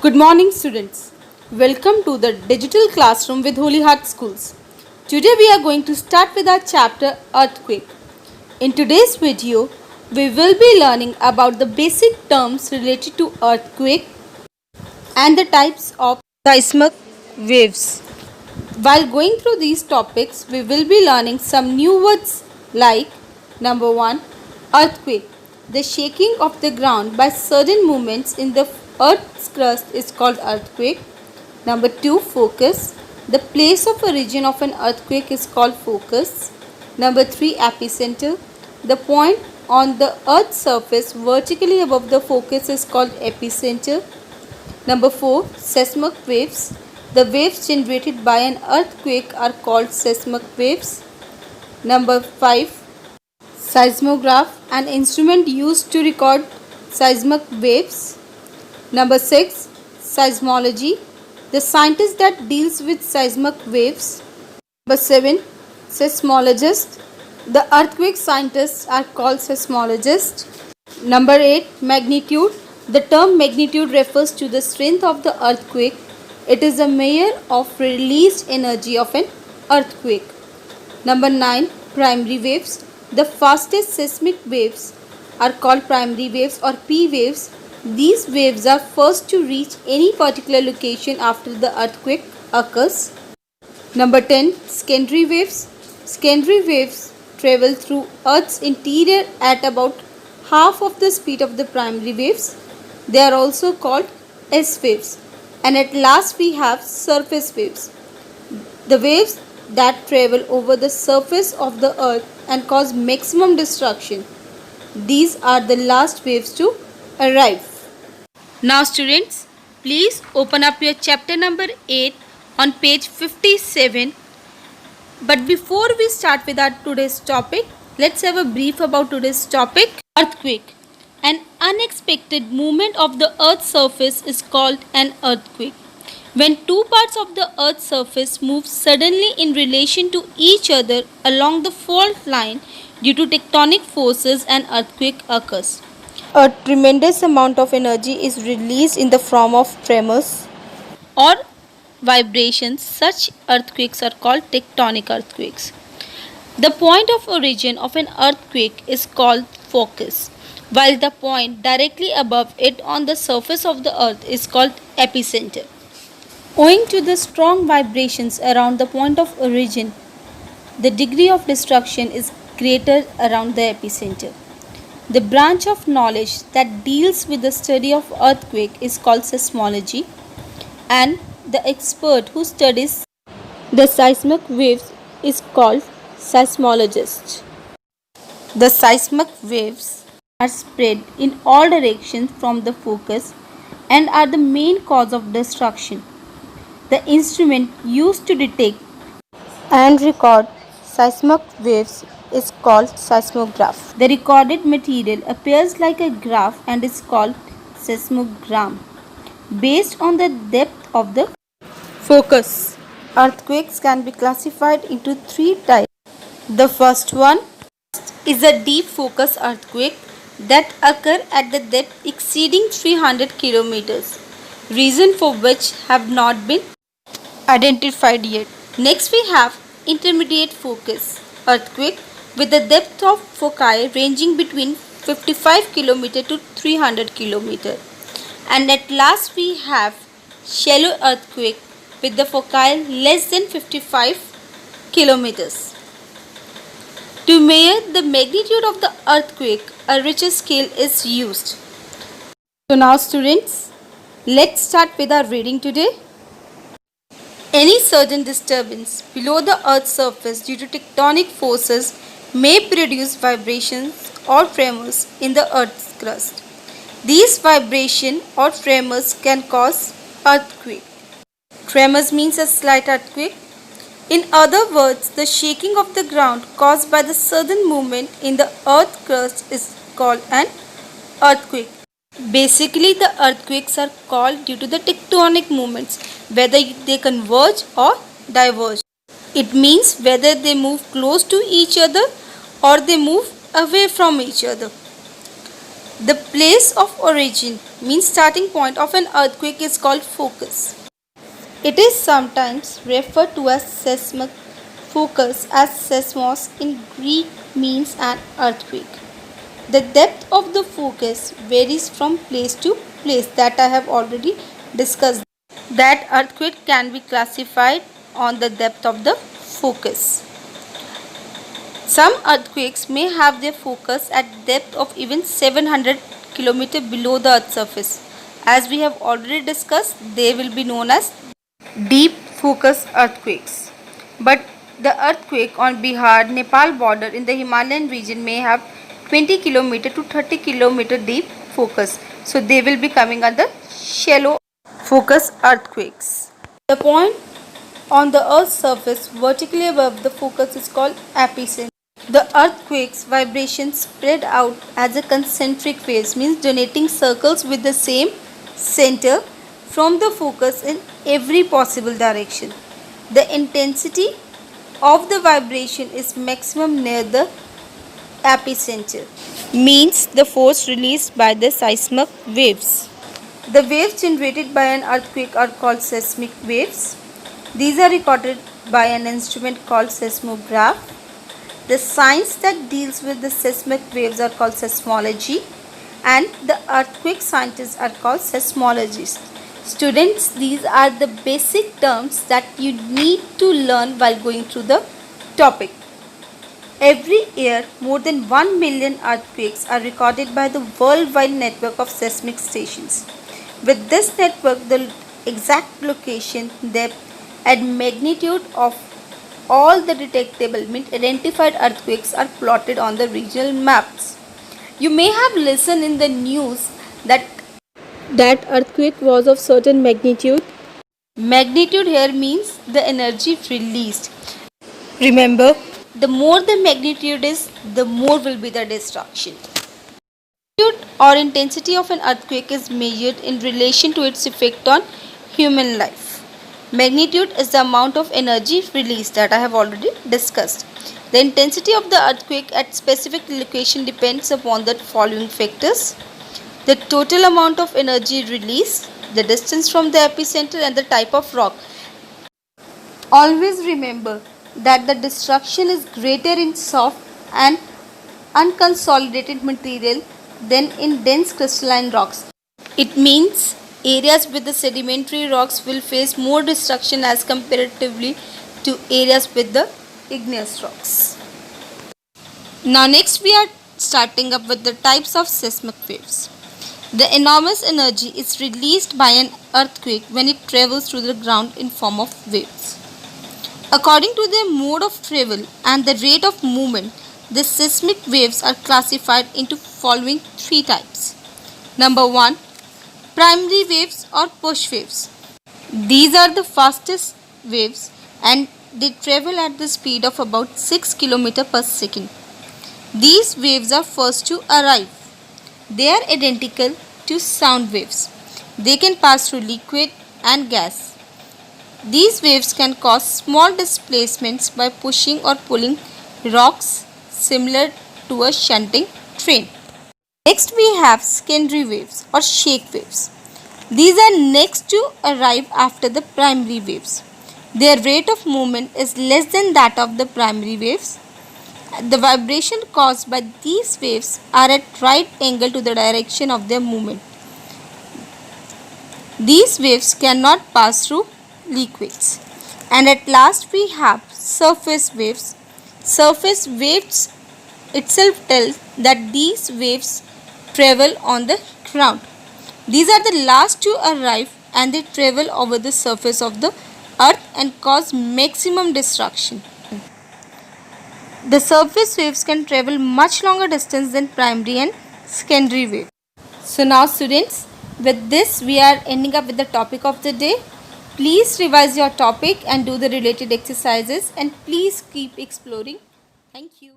Good morning, students. Welcome to the digital classroom with Holy Heart Schools. Today we are going to start with our chapter Earthquake. In today's video, we will be learning about the basic terms related to earthquake and the types of seismic waves. While going through these topics, we will be learning some new words like number 1, earthquake. The shaking of the ground by sudden movements in the earth's crust is called earthquake. Number 2, focus. The place of origin of an earthquake is called focus. Number 3, epicenter. The point on the earth's surface vertically above the focus is called epicenter. Number 4, seismic waves. The waves generated by an earthquake are called seismic waves. Number 5, seismograph, an instrument used to record seismic waves. Number 6, seismology, the scientist that deals with seismic waves. Number 7, seismologist, the earthquake scientists are called seismologists. Number 8, magnitude, the term magnitude refers to the strength of the earthquake. It is a measure of released energy of an earthquake. Number 9, primary waves. The fastest seismic waves are called primary waves or P waves. These waves are first to reach any particular location after the earthquake occurs. Number 10, secondary waves. Secondary waves travel through Earth's interior at about half of the speed of the primary waves. They are also called S waves. And at last we have surface waves. The waves that travel over the surface of the earth and cause maximum destruction. These are the last waves to arrive. Now students, please open up your chapter number 8 on page 57. But before we start with our today's topic, let's have a brief about today's topic. Earthquake. An unexpected movement of the earth's surface is called an earthquake. When two parts of the earth's surface move suddenly in relation to each other along the fault line due to tectonic forces, an earthquake occurs. A tremendous amount of energy is released in the form of tremors or vibrations. Such earthquakes are called tectonic earthquakes. The point of origin of an earthquake is called focus, while the point directly above it on the surface of the earth is called epicenter. Owing to the strong vibrations around the point of origin, the degree of destruction is greater around the epicenter. The branch of knowledge that deals with the study of earthquake is called seismology, and the expert who studies the seismic waves is called seismologist. The seismic waves are spread in all directions from the focus and are the main cause of destruction. The instrument used to detect and record seismic waves is called seismograph. The recorded material appears like a graph and is called seismogram based on the depth of the focus. Earthquakes can be classified into three types. The first one is a deep focus earthquake that occur at the depth exceeding 300 kilometers, reason for which have not been identified yet. Next we have intermediate focus earthquake with a depth of foci ranging between 55 km to 300 km. And at last we have shallow earthquake with the foci less than 55 kilometers. To measure the magnitude of the earthquake, a Richter scale is used. So now students, let's start with our reading today. Any sudden disturbance below the earth's surface due to tectonic forces may produce vibrations or tremors in the earth's crust. These vibrations or tremors can cause earthquake. Tremors means a slight earthquake. In other words, the shaking of the ground caused by the sudden movement in the earth's crust is called an earthquake. Basically, the earthquakes are called due to the tectonic movements, whether they converge or diverge. It means whether they move close to each other or they move away from each other. The place of origin means starting point of an earthquake is called focus. It is sometimes referred to as seismic focus, as seismos in Greek means an earthquake. The depth of the focus varies from place to place, that I have already discussed. That earthquake can be classified on the depth of the focus. Some earthquakes may have their focus at depth of even 700 km below the earth's surface. As we have already discussed, they will be known as deep focus earthquakes. But the earthquake on Bihar-Nepal border in the Himalayan region may have 20 km to 30 km deep focus. So they will be coming under shallow focus earthquakes. The point on the earth's surface vertically above the focus is called epicenter. The earthquake's vibrations spread out as a concentric waves, means donating circles with the same center from the focus in every possible direction. The intensity of the vibration is maximum near the epicenter, means the force released by the seismic waves. The waves generated by an earthquake are called seismic waves. These are recorded by an instrument called seismograph. The science that deals with the seismic waves are called seismology, and the earthquake scientists are called seismologists. Students, these are the basic terms that you need to learn while going through the topic. Every year, more than 1 million earthquakes are recorded by the worldwide network of seismic stations. With this network, the exact location, depth, and magnitude of all the detectable, means identified earthquakes are plotted on the regional maps. You may have listened in the news that earthquake was of certain magnitude. Magnitude here means the energy released. Remember, the more the magnitude is, the more will be the destruction. Magnitude or intensity of an earthquake is measured in relation to its effect on human life. Magnitude is the amount of energy released, that I have already discussed. The intensity of the earthquake at specific location depends upon the following factors: the total amount of energy released, the distance from the epicenter, and the type of rock. Always remember that the destruction is greater in soft and unconsolidated material than in dense crystalline rocks. It means areas with the sedimentary rocks will face more destruction as comparatively to areas with the igneous rocks. Now next we are starting up with the types of seismic waves. The enormous energy is released by an earthquake when it travels through the ground in form of waves. According to their mode of travel and the rate of movement, the seismic waves are classified into following three types. Number 1. Primary waves or push waves. These are the fastest waves and they travel at the speed of about 6 km per second. These waves are first to arrive. They are identical to sound waves. They can pass through liquid and gas. These waves can cause small displacements by pushing or pulling rocks, similar to a shunting train. Next we have secondary waves or shake waves. These are next to arrive after the primary waves. Their rate of movement is less than that of the primary waves. The vibration caused by these waves are at right angle to the direction of their movement. These waves cannot pass through liquids. And at last we have surface waves. Surface waves itself tells that these waves travel on the ground. These are the last to arrive and they travel over the surface of the earth and cause maximum destruction. The surface waves can travel much longer distance than primary and secondary waves. So now students, with this we are ending up with the topic of the day. Please revise your topic and do the related exercises, and please keep exploring. Thank you.